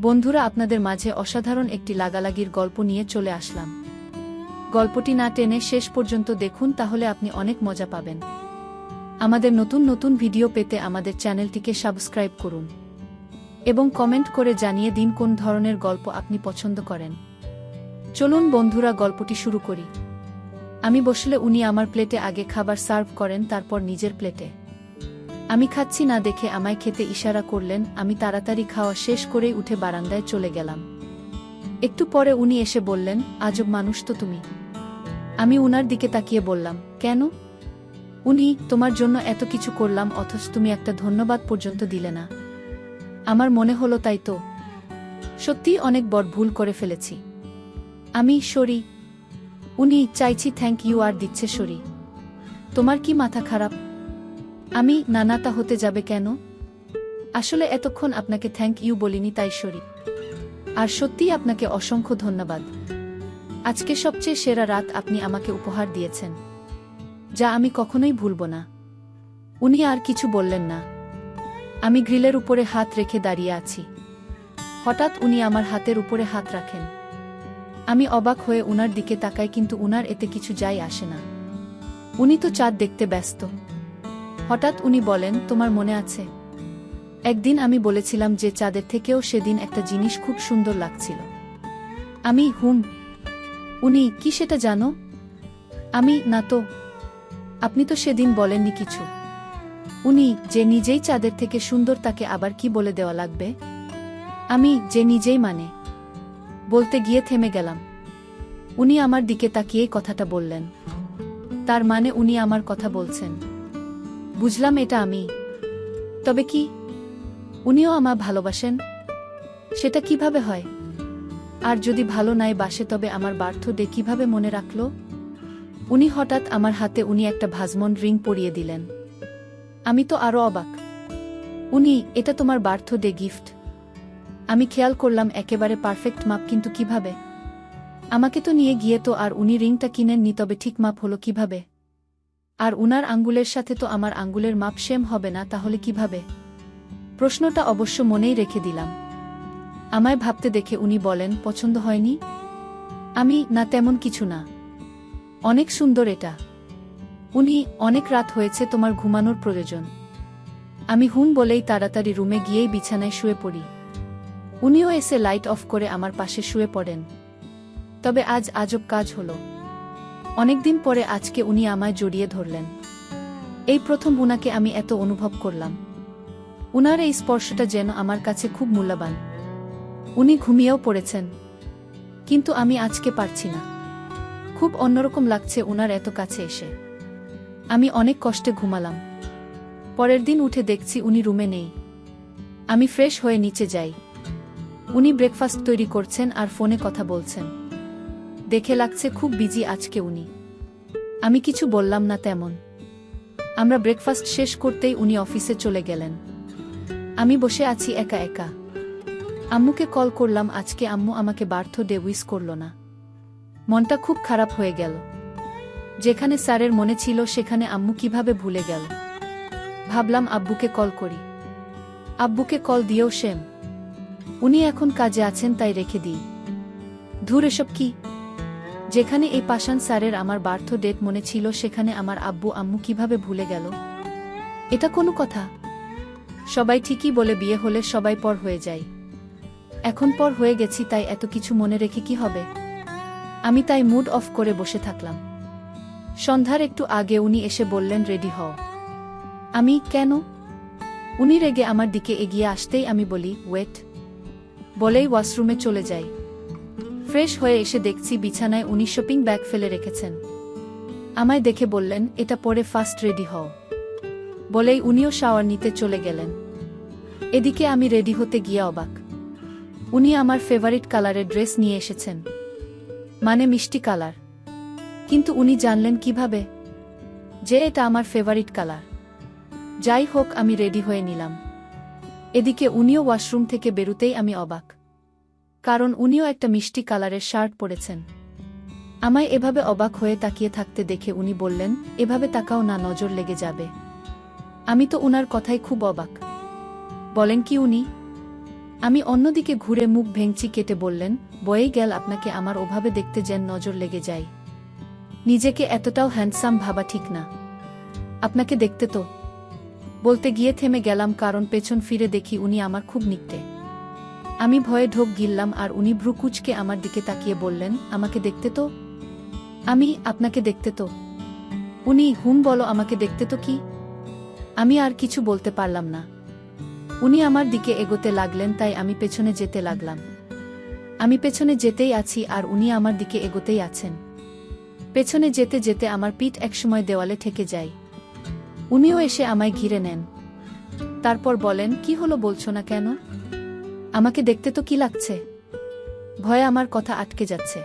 বন্ধুরা, আপনাদের মাঝে অসাধারণ একটি লাগালাগির গল্প নিয়ে চলে আসলাম। গল্পটি না টেনে শেষ পর্যন্ত দেখুন, তাহলে আপনি অনেক মজা পাবেন। আমাদের নতুন নতুন ভিডিও পেতে আমাদের চ্যানেলটিকে সাবস্ক্রাইব করুন এবং কমেন্ট করে জানিয়ে দিন কোন ধরনের গল্প আপনি পছন্দ করেন। চলুন বন্ধুরা, গল্পটি শুরু করি। আমি বসলে উনি আমার প্লেটে আগে খাবার সার্ভ করেন, তারপর নিজের প্লেটে। আমি খাচ্ছি না দেখে আমায় খেতে ইশারা করলেন। আমি তাড়াতাড়ি খাওয়া শেষ করেই উঠে বারান্দায় চলে গেলাম। একটু পরে উনি এসে বললেন, আজব মানুষ তো তুমি। আমি উনার দিকে তাকিয়ে বললাম, কেন? উনি, তোমার জন্য এত কিছু করলাম অথচ তুমি একটা ধন্যবাদ পর্যন্ত দিলে না। আমার মনে হলো তাই তো সত্যিই অনেক বড় ভুল করে ফেলেছি। আমি সরি। উনি, চাইছি থ্যাংক ইউ আর দিচ্ছে সরি। তোমার কি মাথা খারাপ? আমি, না তা হতে যাবে কেন? আসলে এতক্ষণ আপনাকে থ্যাংক ইউ বলিনি, তাই সরি। আর সত্যিই আপনাকে অসংখ্য ধন্যবাদ। আজকে সবচেয়ে সেরা রাত আপনি আমাকে উপহার দিয়েছেন, যা আমি কখনোই ভুলব না। উনি আর কিছু বললেন না। আমি গ্রিলের উপরে হাত রেখে দাঁড়িয়ে আছি। হঠাৎ উনি আমার হাতের উপরে হাত রাখেন। আমি অবাক হয়ে উনার দিকে তাকাই, কিন্তু উনার এতে কিছু যায় আসে না। উনি তো চাঁদ দেখতে ব্যস্ত। হঠাৎ উনি বলেন, তোমার মনে আছে একদিন আমি বলেছিলাম যে চাঁদের থেকেও সেদিন একটা জিনিস খুব সুন্দর লাগছিল? আমি, হুম। উনি, কি সেটা জানো? আমি, না তো। আপনি তো সেদিন বলেননি কিছু। উনি, যে নিজেই চাঁদের থেকে সুন্দর তাকে আবার কি বলে দেওয়া লাগবে? আমি, যে নিজেই মানে। বলতে গিয়ে থেমে গেলাম। উনি আমার দিকে তাকিয়েই কথাটা বললেন। তার মানে উনি আমার কথা বলছেন। বুঝলাম এটা আমি। তবে কি উনিও আমায় ভালোবাসেন? সেটা কিভাবে হয়? আর যদি ভালো নাই বাসে, তবে আমার বার্থডে কিভাবে মনে রাখল? উনি হঠাৎ আমার হাতে একটা ভাজমন রিং পরিয়ে দিলেন। আমি তো আরো অবাক। উনি, এটা তোমার বার্থডে গিফট। আমি খেয়াল করলাম একেবারে পারফেক্ট মাপ, কিন্তু কিভাবে? আমাকে তো নিয়ে গিয়ে তো আর উনি রিংটা কিনেননি, তবে ঠিক মাপ হলো কিভাবে? আর উনার আঙ্গুলের সাথে তো আমার আঙ্গুলের মাপ সেম হবে না, তাহলে কিভাবে? প্রশ্নটা অবশ্য মনেই রেখে দিলাম। আমায় ভাবতে দেখে উনি বলেন, পছন্দ হয়নি? আমি, না তেমন কিছু না। অনেক সুন্দর এটা। উনি, অনেক রাত হয়েছে, তোমার ঘুমানোর প্রয়োজন। আমি হুম বলেই তাড়াতাড়ি রুমে গিয়েই বিছানায় শুয়ে পড়ি। উনিও এসে লাইট অফ করে আমার পাশে শুয়ে পড়েন। তবে আজ আজব কাজ হলো। অনেকদিন পরে আজকে উনি আমায় জড়িয়ে ধরলেন। এই প্রথম উনাকে আমি এত অনুভব করলাম। উনার এই স্পর্শটা যেন আমার কাছে খুব মূল্যবান। উনি ঘুমিয়েও পড়েছেন, কিন্তু আমি আজকে পারছি না। খুব অন্যরকম লাগছে উনার এত কাছে এসে। আমি অনেক কষ্টে ঘুমালাম। পরের দিন উঠে দেখছি উনি রুমে নেই। আমি ফ্রেশ হয়ে নিচে যাই। উনি ব্রেকফাস্ট তৈরি করছেন আর ফোনে কথা বলছেন। দেখে লাগছে খুব বিজি আজকে উনি। আমি কিছু বললাম না তেমন। আমরা ব্রেকফাস্ট শেষ করতেই উনি অফিসে চলে গেলেন। আমি বসে আছি একা একা। আম্মুকে কল করলাম, আজকে আম্মু আমাকে বার্থডে উইশ করল না। মনটা খুব খারাপ হয়ে গেল। যেখানে স্যারের মনে ছিল সেখানে আম্মু কিভাবে ভুলে গেল। ভাবলাম আব্বুকে কল করি। আব্বুকে কল দিয়েও সেম। উনি এখন কাজে আছেন, তাই রেখে দিই। ধুর, এসব কি? যেখানে এই পাষাণ স্যারের আমার বার্থডে মনে ছিল, সেখানে আমার আব্বু আম্মু কিভাবে ভুলে গেল? এটা কোনো কথা? সবাই ঠিকই বলে বিয়ে হলে সবাই পর হয়ে যায়। এখন পর হয়ে গেছি, তাই এত কিছু মনে রেখে কি হবে? আমি তাই মুড অফ করে বসে থাকলাম। সন্ধ্যার একটু আগে উনি এসে বললেন, রেডি হও। আমি, কেন? উনি রেগে আমার দিকে এগিয়ে আসতেই আমি বলি, ওয়েট। বলেই ওয়াশরুমে চলে যাই। ফ্রেশ হয়ে এসে দেখছি বিছানায় উনি শপিং ব্যাগ ফেলে রেখেছেন। আমায় দেখে বললেন, এটা পরে ফার্স্ট রেডি হও। বলেই উনিও শাওয়ার নিতে চলে গেলেন। এদিকে আমি রেডি হতে গিয়ে অবাক। উনি আমার ফেভারিট কালারের ড্রেস নিয়ে এসেছেন, মানে মিষ্টি কালার। কিন্তু উনি জানলেন কিভাবে যে এটা আমার ফেভারিট কালার? যাই হোক, আমি রেডি হয়ে নিলাম। এদিকে উনিও ওয়াশরুম থেকে বেরুতেই আমি অবাক, কারণ উনিও একটা মিষ্টি কালারের শার্ট পরেছেন। আমায় এভাবে অবাক হয়ে তাকিয়ে থাকতে দেখে উনি বললেন, এভাবে তাকাও না, নজর লেগে যাবে। আমি তো উনার কথাই খুব অবাক। বলেন কি উনি? আমি অন্যদিকে ঘুরে মুখ ভেঙচি কেটে বললেন, বয়েই গেল আপনাকে আমার ওভাবে দেখতে যেন নজর লেগে যায়। নিজেকে এতটাও হ্যান্ডসাম ভাবা ঠিক না। আপনাকে দেখতে তো। বলতে গিয়ে থেমে গেলাম, কারণ পেছন ফিরে দেখি উনি আমার খুব নিকটে। আমি ভয়ে ঢোক গিললাম আর উনি ভ্রু কুঁচকে আমার দিকে তাকিয়ে বললেন, আমাকে দেখতে তো? আমি আপনাকে দেখতে তো। উনি বলো আমাকে দেখতে তো কি? আমি আর কিছু বলতে পারলাম না। উনি আমার দিকে এগোতে লাগলেন, তাই আমি পেছনে যেতে লাগলাম। আমি পেছনে যেতেই আছি আর উনি আমার দিকে এগোতেই আছেন। পেছনে যেতে যেতে আমার পিঠ একসময় দেওয়ালে ঠেকে যায়। উনিও এসে আমায় ঘিরে নেন। তারপর বলেন, কি হলো, বলছো না কেন? আমাকে দেখতে তো কি লাগছে? ভয়ে আমার কথা আটকে যাচ্ছে,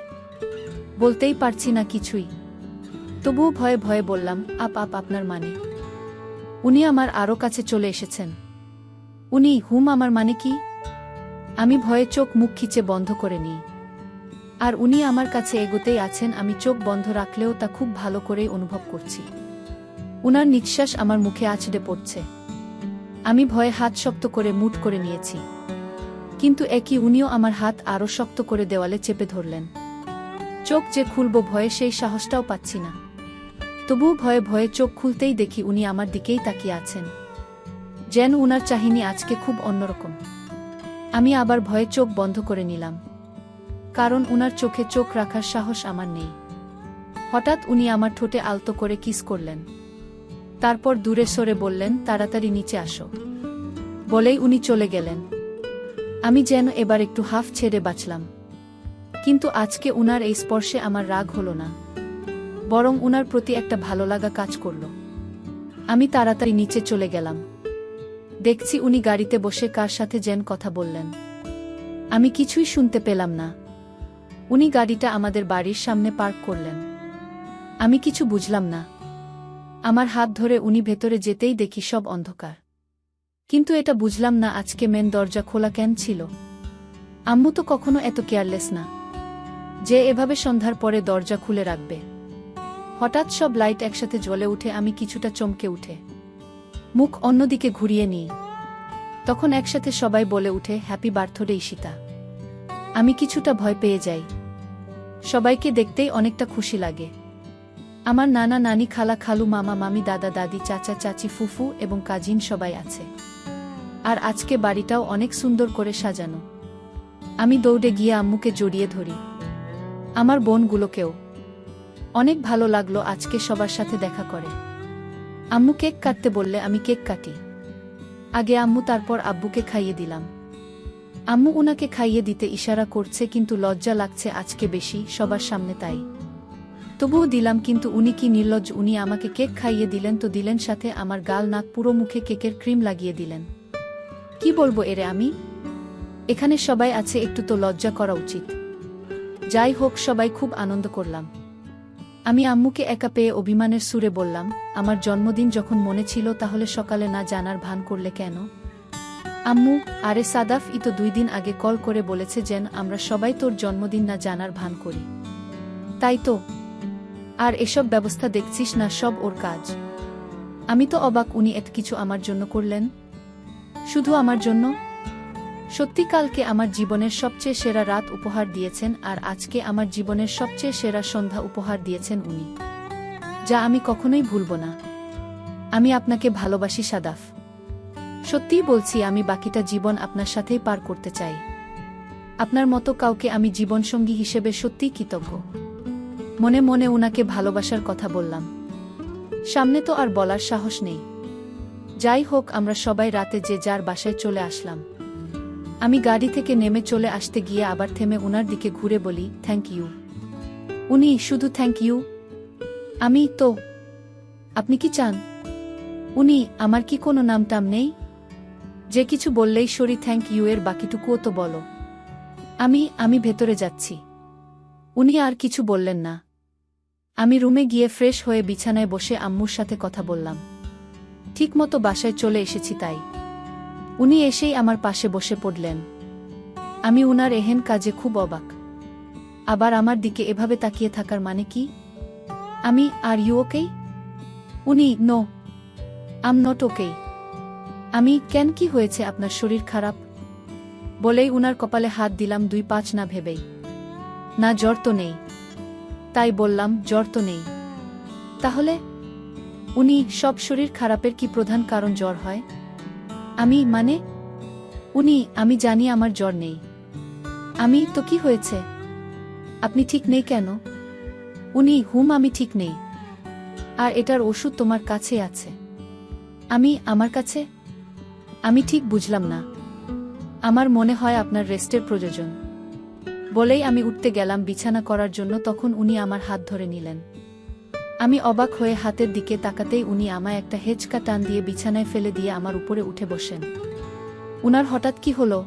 বলতেই পারছি না কিছুই। তবুও ভয়ে ভয়ে বললাম, আপনার মানে? উনি আমার আরও কাছে চলে এসেছেন। উনি আমার মানে কি? আমি ভয়ে চোখ মুখ খিচে বন্ধ করে নিই। আর উনি আমার কাছে এগোতেই আছেন। আমি চোখ বন্ধ রাখলেও তা খুব ভালো করেই অনুভব করছি। উনার নিঃশ্বাস আমার মুখে আছড়ে পড়ছে। আমি ভয়ে হাত শক্ত করে মুঠ করে নিয়েছি, কিন্তু একই উনিও আমার হাত আরও শক্ত করে দেওয়ালে চেপে ধরলেন। চোখ যে খুলব ভয়ে সেই সাহসটাও পাচ্ছি না। তবুও ভয়ে ভয়ে চোখ খুলতেই দেখি উনি আমার দিকেই তাকিয়ে আছেন, যেন উনার চাহিনি আজকে খুব অন্যরকম। আমি আবার ভয়ে চোখ বন্ধ করে নিলাম, কারণ উনার চোখে চোখ রাখার সাহস আমার নেই। হঠাৎ উনি আমার ঠোঁটে আলতো করে কিস করলেন। তারপর দূরে সরে বললেন, তাড়াতাড়ি নিচে আসো। বলেই উনি চলে গেলেন। আমি যেন এবার একটু হাফ ছেড়ে বাঁচলাম। কিন্তু আজকে উনার এই স্পর্শে আমার রাগ হলো না, বরং উনার প্রতি একটা ভালো লাগা কাজ করল। আমি তাড়াতাড়ি নিচে চলে গেলাম। দেখছি উনি গাড়িতে বসে কার সাথে যেন কথা বললেন। আমি কিছুই শুনতে পেলাম না। উনি গাড়িটা আমাদের বাড়ির সামনে পার্ক করলেন। আমি কিছু বুঝলাম না। আমার হাত ধরে উনি ভেতরে যেতেই দেখি সব অন্ধকার। কিন্তু এটা বুঝলাম না, আজকে মেন দরজা খোলা কেন ছিল? আম্মু তো কখনো এত কেয়ারলেস না যে এভাবে সন্ধ্যার পরে দরজা খুলে রাখবে। হঠাৎ সব লাইট একসাথে জ্বলে উঠে আমি কিছুটা চমকে উঠে মুখ অন্যদিকে ঘুরিয়ে নিই। তখন একসাথে সবাই বলে উঠে, হ্যাপি বার্থডে ঈশিতা। আমি কিছুটা ভয় পেয়ে যাই। সবাইকে দেখতেই অনেকটা খুশি লাগে। আমার নানা নানি, খালা খালু, মামা মামি, দাদা দাদি, চাচা চাচি, ফুফু এবং কাজিন সবাই আছে। আর আজকে বাড়িটাও অনেক সুন্দর করে সাজানো। আমি দৌড়ে গিয়ে আম্মুকে জড়িয়ে ধরি, আমার বোনগুলোকেও। অনেক ভালো লাগলো আজকে সবার সাথে দেখা করে। আম্মু কেক কাটতে বললে আমি কেক কাটি। আগে আম্মু, তারপর আব্বুকে খাইয়ে দিলাম। আম্মু উনাকে খাইয়ে দিতে ইশারা করছে, কিন্তু লজ্জা লাগছে আজকে বেশি সবার সামনে, তাই তবুও দিলাম। কিন্তু উনি কি নির্লজ্জ, উনি আমাকে কেক খাইয়ে দিলেন তো দিলেন, সাথে আমার গাল নাক পুরো মুখে কেকের ক্রিম লাগিয়ে দিলেন। কি বলবো এরে আমি? এখানে সবাই আছে, একটু তো লজ্জা করা উচিত। যাই হোক, সবাই খুব আনন্দ করলাম। আমি আম্মুকে একা পেয়ে অভিমানের সুরে বললাম, আমার জন্মদিন যখন মনে ছিল তাহলে সকালে না জানার ভান করলে কেন? আম্মু, আরে সাদাফ ই তো 2 দিন আগে কল করে বলেছে যেন আমরা সবাই তোর জন্মদিন না জানার ভান করি। তাই তো। আর এসব ব্যবস্থা দেখছিস না, সব ওর কাজ। আমি তো অবাক, উনি এত কিছু আমার জন্য করলেন। শুধু আমার জন্য? সত্যি কালকে আমার জীবনের সবচেয়ে সেরা রাত উপহার দিয়েছেন, আর আজকে আমার জীবনের সবচেয়ে সেরা সন্ধ্যা উপহার দিয়েছেন উনি, যা আমি কখনোই ভুলব না। আমি আপনাকে ভালোবাসি সাদাফ। সত্যিই বলছি, আমি বাকিটা জীবন আপনার সাথেই পার করতে চাই। আপনার মতো কাউকে আমি জীবনসঙ্গী হিসেবে সত্যিই কৃতজ্ঞ। মনে মনে উনাকে ভালোবাসার কথা বললাম। সামনে তো আর বলার সাহস নেই। যাই হোক, আমরা সবাই রাতে যে যার বাসায় চলে আসলাম। আমি গাড়ি থেকে নেমে চলে আসতে গিয়ে আবার থেমে উনার দিকে ঘুরে বলি, থ্যাংক ইউ। উনি শুধু থ্যাংক ইউ? আমি তো। আপনি কি চান? উনি, আমার কি কোনো নামটাম নেই যে কিছু বললেই সরি থ্যাংক ইউ এর বাকিটুকুও তো বলো। আমি ভেতরে যাচ্ছি। উনি আর কিছু বললেন না। আমি রুমে গিয়ে ফ্রেশ হয়ে বিছানায় বসে আম্মুর সাথে কথা বললাম। ঠিকমতো বাসায় চলে এসেছি তাই। উনি এসেই আমার পাশে বসে পড়লেন। আমি উনার এহেন কাজে খুব অবাক। আবার আমার দিকে এভাবে তাকিয়ে থাকার মানে কি? Are you okay? উনি, নো, আম নট ওকে। কেন, কি হয়েছে, আপনার শরীর খারাপ? বলেই উনার কপালে হাত দিলাম 2-5 না ভেবেই। না জ্বর তো নেই। তাই বললাম জ্বর তো নেই। তাহলে? উনি সব শরীর খারাপের কি প্রধান কারণ জ্বর হয়? মানে আমি জানি আমার জ্বর নেই। আমি তো কি হয়েছে? আপনি ঠিক নেই কেন? আমি ঠিক নেই। আর এটার ওষুধ তোমার কাছেই আছে। আমার কাছে? আমি ঠিক বুঝলাম না। আমার মনে হয় আপনার রেস্টের প্রয়োজন। বলেই আমি উঠতে গেলাম বিছানা করার জন্য, তখন উনি আমার হাত ধরে নিলেন। আমি অবাক হয়ে হাতের দিকে তাকাতেই উনি আমায় একটা হেঁচকা টান দিয়ে বিছানায় ফেলে দিয়ে আমার উপরে উঠে বসেন। উনার হঠাৎ কি হলো?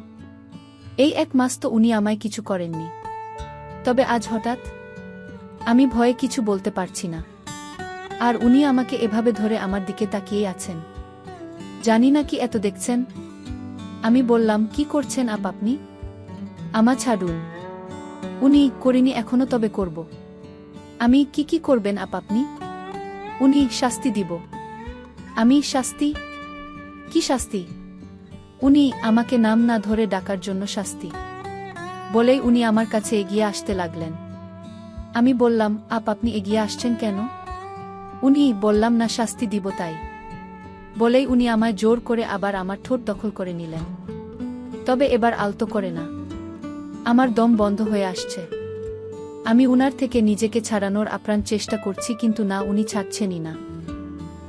এই 1 মাস তো উনি আমায় কিছু করেননি, তবে আজ হঠাৎ? আমি ভয়ে কিছু বলতে পারছি না। আর উনি আমাকে এভাবে ধরে আমার দিকে তাকিয়েই আছেন। জানি না কি এত দেখছেন। আমি বললাম, কি করছেন আপনি? আমা ছাড়ুন। উনি করিনি এখনো, তবে করব। আমি কি করবেন আপনি? উনি শাস্তি দিব। আমি শাস্তি? কি শাস্তি? উনি আমাকে নাম না ধরে ডাকার জন্য শাস্তি। বলেই উনি আমার কাছে এগিয়ে আসতে লাগলেন। আমি বললাম, আপনি এগিয়ে আসছেন কেন? বললাম না শাস্তি দিব তাই। বলেই উনি আমায় জোর করে আবার আমার ঠোঁট দখল করে নিলেন। তবে এবার আলতো করে না। আমার দম বন্ধ হয়ে আসছে। আমি উনার থেকে নিজেকে ছাড়ানোর আপ্রাণ চেষ্টা করছি, কিন্তু না, উনি ছাড়ছেনই না।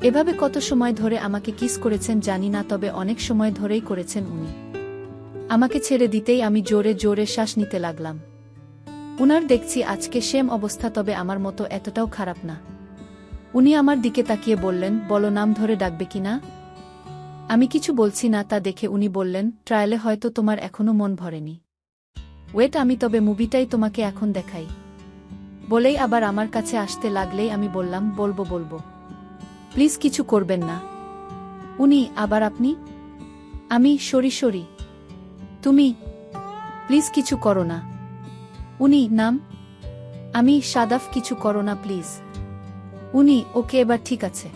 এভাবে কত সময় ধরে আমাকে কিস করেছেন জানি না, তবে অনেক সময় ধরেই করেছেন উনি। আমাকে ছেড়ে দিতেই আমি জোরে জোরে শ্বাস নিতে লাগলাম। উনার দেখছি আজকে সেম অবস্থা, তবে আমার মতো এতটাও খারাপ না। উনি আমার দিকে তাকিয়ে বললেন, বলো নাম ধরে ডাকবে কিনা? আমি কিছু বলছি না, তা দেখে উনি বললেন, ট্রায়ালে হয়তো তোমার এখনো মন ভরেনি। ওয়েট, আমি তবে মুভিটাই তোমাকে এখন দেখাই। বলেই আবার আমার কাছে আসতে লাগলেই আমি বললাম, বলবো। প্লিজ কিছু করবেন না। আবার আপনি? আমি সরি। তুমি প্লিজ কিছু করো না। নাম? আমি সাদাফ, কিছু করো না প্লিজ। ওকে, এবার ঠিক আছে,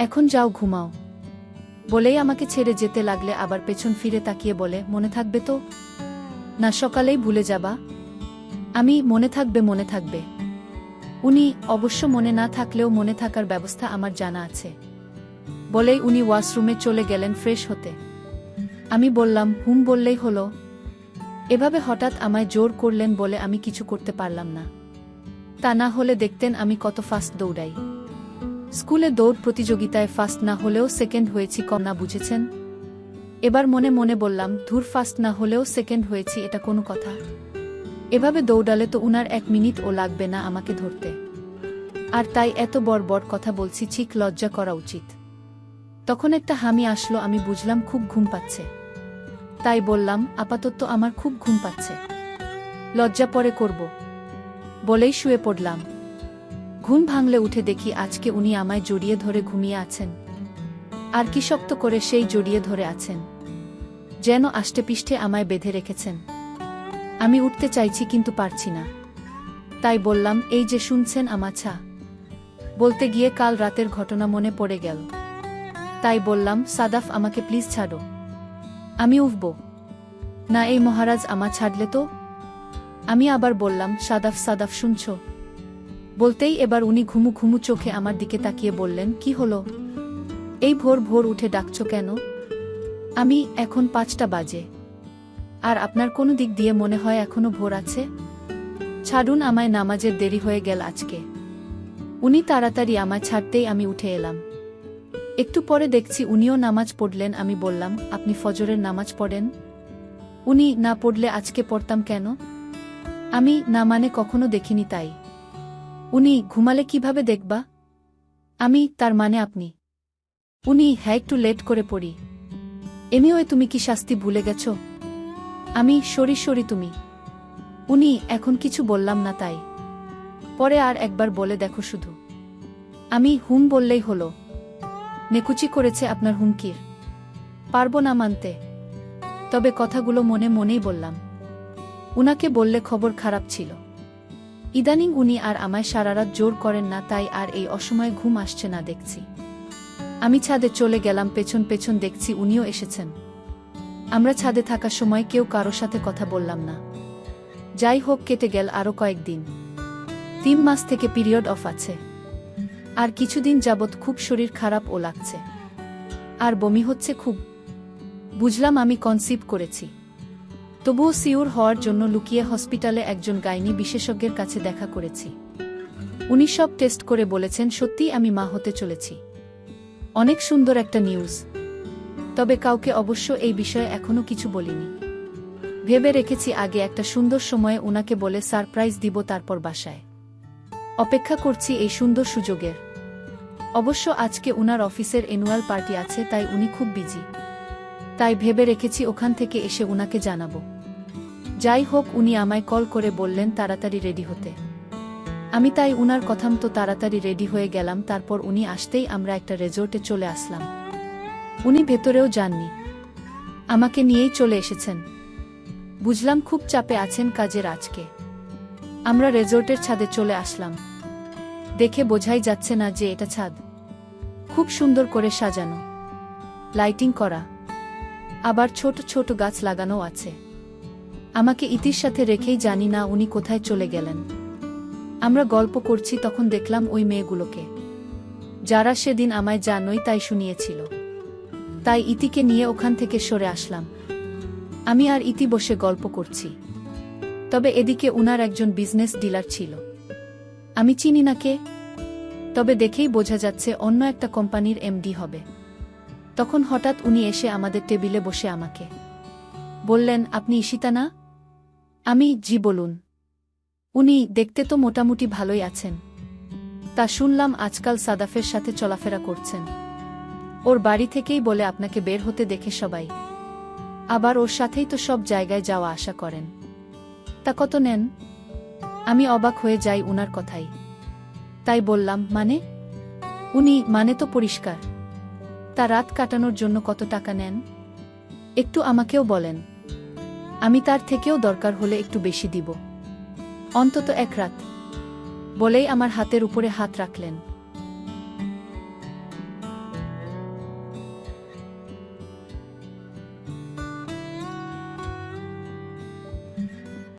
এখন যাও ঘুমাও। বলেই আমাকে ছেড়ে যেতে লাগলে আবার পেছন ফিরে তাকিয়ে বলে, মনে থাকবে তো? না সকালেই ভুলে যাবা? আমি মনে থাকবে। অবশ্য মনে না থাকলেও মনে থাকার ব্যবস্থা আমার জানা আছে। বলেই উনি ওয়াশরুমে চলে গেলেন ফ্রেশ হতে। আমি বললাম, বললেই হলো। এভাবে হঠাৎ আমায় জোর করলেন বলে আমি কিছু করতে পারলাম না। তা না হলে দেখতেন আমি কত ফাস্ট দৌড়াই। স্কুলে দৌড় প্রতিযোগিতায় ফাস্ট না হলেও সেকেন্ড হয়েছি, কম না বুঝেছেন? এবার মনে বললাম, ধুর, ফাস্ট না হলেও সেকেন্ড হয়েছি, এটা কোনো কথা? এভাবে দৌড়ালে তো উনার 1 মিনিটও লাগবে না আমাকে ধরতে। আর তাই এত বড় কথা বলছি, ছিক, লজ্জা করা উচিত। তখন একটা হামি আসলো, আমি বুঝলাম খুব ঘুম পাচ্ছে। তাই বললাম, আপাতত আমার খুব ঘুম পাচ্ছে, লজ্জা পরে করব। বলেই শুয়ে পড়লাম। ঘুম ভাঙলে উঠে দেখি আজকে উনি আমায় জড়িয়ে ধরে ঘুমিয়ে আছেন। আর কি শক্ত করে সেই জড়িয়ে ধরে আছেন, যেন আষ্টেপৃষ্ঠে আমায় বেঁধে রেখেছেন। আমি উঠতে চাইছি কিন্তু পারছি না। তাই বললাম, এই যে শুনছেন আমাছা। বলতে গিয়ে কাল রাতের ঘটনা মনে পড়ে গেল। তাই বললাম, সাদাফ, আমাকে প্লিজ ছাড়ো। আমি উঠব না, এই মহারাজ আমা ছাড়লে তো। আমি আবার বললাম, সাদাফ শুনছ? বলতেই এবার উনি ঘুমু চোখে আমার দিকে তাকিয়ে বললেন, কি হলো? এই ভোর উঠে ডাকছো কেন? এখন 5টা বাজে। আর আপনার কোনো দিক দিয়ে মনে হয় এখনো ভোর আছে? ছাড়ুন আমায়, নামাজের দেরি হয়ে গেল আজকে। উনি তাড়াতাড়ি আমায় ছাড়তেই আমি উঠে এলাম। একটু পরে দেখছি উনিও নামাজ পড়লেন। আমি বললাম, আপনি ফজরের নামাজ পড়েন? না পড়লে আজকে পড়তাম কেন? না, কখনো দেখিনি তাই। ঘুমালে কিভাবে দেখবা? তার মানে আপনি? হ্যাঁ, একটু লেট করে পড়ি। এমনিও তুমি কি শাস্তি ভুলে গেছ? সরি তুমি? এখন কিছু বললাম না তাই। পরে আর একবার বলে দেখো শুধু। বললেই হলো। নেকুচি করেছে আপনার হুমকির? পারবো না মানতে। তবে কথাগুলো মনেই বললাম। উনাকে বললে খবর খারাপ ছিল। ইদানিং উনি আর আমায় সারারাত জোর করেন না, তাই আর এই অসময়ে ঘুম আসছে না দেখছি। আমি ছাদে চলে গেলাম, পেছন দেখছি উনিও এসেছেন। আমরা ছাদে থাকার সময় কেউ কারো সাথে কথা বললাম না। যাই হোক, কেটে গেল আরও কয়েকদিন। 3 মাস থেকে পিরিয়ড অফ আছে। আর কিছুদিন যাবৎ খুব শরীর খারাপ ও লাগছে, আর বমি হচ্ছে খুব। বুঝলাম আমি কনসিভ করেছি। তবুও সিওর হওয়ার জন্য লুকিয়ে হসপিটালে একজন গাইনি বিশেষজ্ঞের কাছে দেখা করেছি। উনি সব টেস্ট করে বলেছেন সত্যিই আমি মা হতে চলেছি। অনেক সুন্দর একটা নিউজ। তবে কাউকে অবশ্য এই বিষয়ে এখনো কিছু বলিনি। ভেবে রেখেছি আগে একটা সুন্দর সময়ে উনাকে বলে সারপ্রাইজ দিব, তারপর বাসায়। অপেক্ষা করছি এই সুন্দর সুযোগের। অবশ্য আজকে উনার অফিসের অ্যানুয়াল পার্টি আছে, তাই উনি খুব বিজি। তাই ভেবে রেখেছি ওখান থেকে এসে উনাকে জানাবো। যাই হোক, উনি আমায় কল করে বললেন তাড়াতাড়ি রেডি হতে। আমি তাই উনার কথা মতো তাড়াতাড়ি রেডি হয়ে গেলাম। তারপর উনি আসতেই আমরা একটা রেজর্টে চলে আসলাম। উনি ভেতরেও যাননি, আমাকে নিয়েই চলে এসেছেন। বুঝলাম খুব চাপে আছেন কাজের আজকে। আমরা রেজর্টের ছাদে চলে আসলাম। দেখে বোঝাই যাচ্ছে না যে এটা ছাদ। খুব সুন্দর করে সাজানো, লাইটিং করা, আবার ছোট ছোট গাছ লাগানো আছে। আমাকে ইতির সাথে রেখেই জানি না উনি কোথায় চলে গেলেন। আমরা গল্প করছি, তখন দেখলাম ওই মেয়েগুলোকে, যারা সেদিন আমায় যা নই তাই শুনিয়েছিল। তাই ইতিকে নিয়ে ওখান থেকে সরে আসলাম। আমি আর ইতি বসে গল্প করছি। তবে এদিকে উনার একজন বিজনেস ডিলার ছিল। আমি চিনি না কে, তবে দেখেই বোঝা যাচ্ছে অন্য একটা কোম্পানির এমডি হবে। তখন হঠাৎ উনি এসে আমাদের টেবিলে বসে আমাকে বললেন, আপনি ঈশিতা না? আমি, জি বলুন। উনি, দেখতে তো মোটামুটি ভালোই আছেন। তা শুনলাম আজকাল সাদাফের সাথে চলাফেরা করছেন। ওর বাড়ি থেকেই বলে আপনাকে বের হতে দেখে সবাই। আবার ওর সাথেই তো সব জায়গায় যাওয়া আসা করেন। তা কত নেন? আমি অবাক হয়ে যাই উনার কথাই। তাই বললাম, মানে? উনি, মানে তো পরিষ্কার। তা রাত কাটানোর জন্য কত টাকা নেন? একটু আমাকেও বলেন। আমি তার থেকেও দরকার হলে একটু বেশি দিব, অন্তত 1 রাত। বলেই আমার হাতের উপরে হাত রাখলেন।